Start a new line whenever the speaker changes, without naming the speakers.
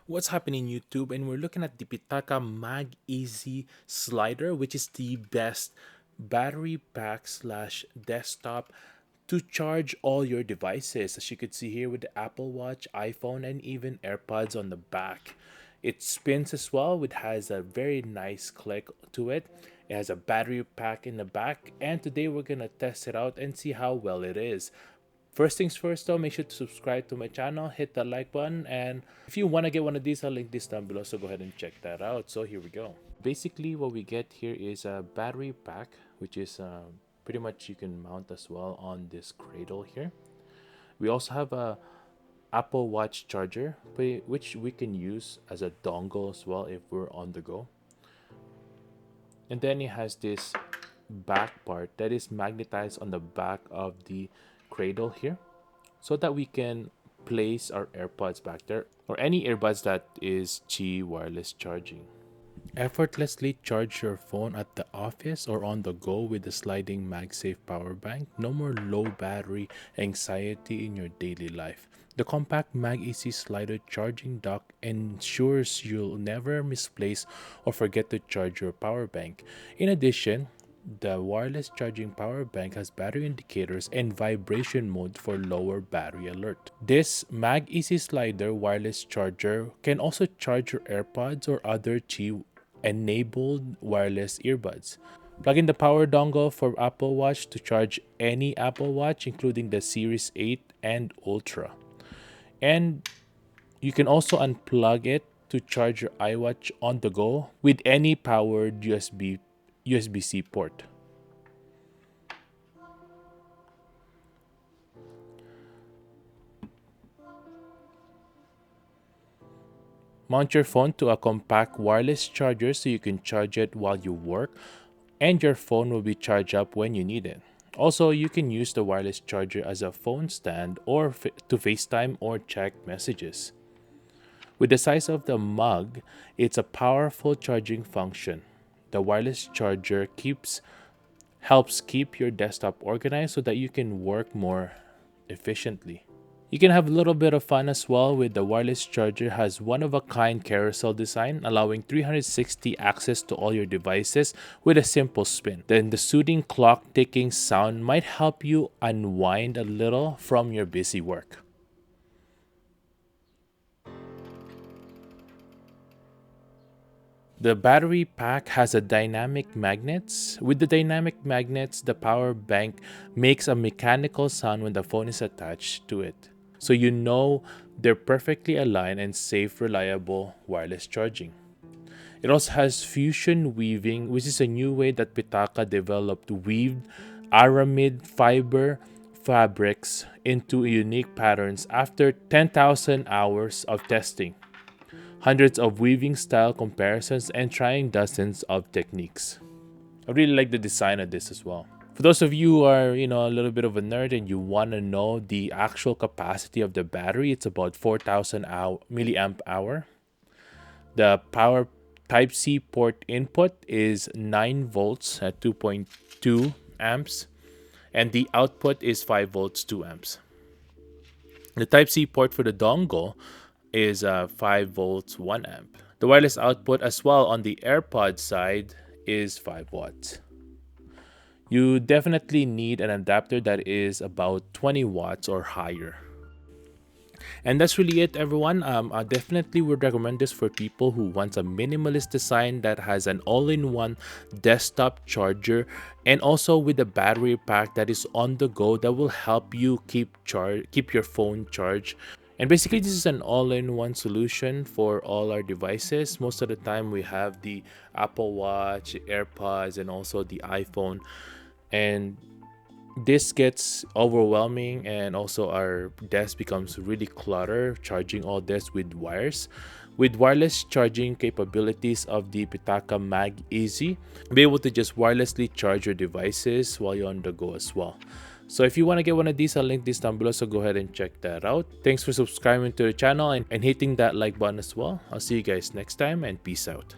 What's happening YouTube, and we're looking at the Pitaka MagEZ slider, which is the best battery pack slash desktop to charge all your devices, as you could see here with the Apple Watch, iPhone, and even AirPods on the back. It spins as well, which has a very nice click to it. It has a battery pack in the back, and today we're gonna test it out and see how well it is. First things first though, make sure to subscribe to my channel, hit that like button, and if you want to get one of these, I'll link this down below, so go ahead and check that out. So here we go. Basically what we get here is a battery pack, which is pretty much you can mount as well on this cradle here. We also have a Apple Watch charger, which we can use as a dongle as well if we're on the go. And then it has this back part that is magnetized on the back of the cradle here, so that we can place our AirPods back there, or any earbuds that is Qi wireless charging. Effortlessly charge your phone at the office or on the go with the sliding MagSafe power bank. No more low battery anxiety in your daily life. The compact MagEZ slider charging dock ensures you'll never misplace or forget to charge your power bank. In addition, the wireless charging power bank has battery indicators and vibration mode for lower battery alert. This MagEZ slider wireless charger can also charge your AirPods or other Qi enabled wireless earbuds. Plug in the power dongle for Apple Watch to charge any Apple Watch, including the Series 8 and Ultra. And you can also unplug it to charge your iWatch on the go with any powered USB-C port. Mount your phone to a compact wireless charger so you can charge it while you work, and your phone will be charged up when you need it. Also, you can use the wireless charger as a phone stand or to FaceTime or check messages. With the size of the mug, it's a powerful charging function. The wireless charger helps keep your desktop organized so that you can work more efficiently. You can have a little bit of fun as well with the wireless charger. Has one-of-a-kind carousel design, allowing 360 access to all your devices with a simple spin. Then the soothing clock ticking sound might help you unwind a little from your busy work. The battery pack has a dynamic magnets. With the dynamic magnets, the power bank makes a mechanical sound when the phone is attached to it. So you know they're perfectly aligned and safe, reliable wireless charging. It also has fusion weaving, which is a new way that Pitaka developed weaved aramid fiber fabrics into unique patterns after 10,000 hours of testing, hundreds of weaving style comparisons, and trying dozens of techniques. I really like the design of this as well. For those of you who are, a little bit of a nerd and you want to know the actual capacity of the battery, it's about 4,000 milliamp hour. The power Type-C port input is 9 volts at 2.2 amps, and the output is 5 volts 2 amps. The Type-C port for the dongle is 5 volts 1 amp. The wireless output as well on the AirPod side is 5 watts. You definitely need an adapter that is about 20 watts or higher. And that's really it, everyone. I definitely would recommend this for people who want a minimalist design that has an all-in-one desktop charger, and also with a battery pack that is on the go that will help you keep your phone charged. And basically, this is an all-in-one solution for all our devices. Most of the time we have the Apple Watch, AirPods, and also the iPhone, and this gets overwhelming, and also our desk becomes really cluttered charging all this with wires. With wireless charging capabilities of the Pitaka MagEZ, be able to just wirelessly charge your devices while you're on the go as well. So if you want to get one of these, I'll link this down below, so go ahead and check that out. Thanks for subscribing to the channel and hitting that like button as well. I'll see you guys next time, and peace out.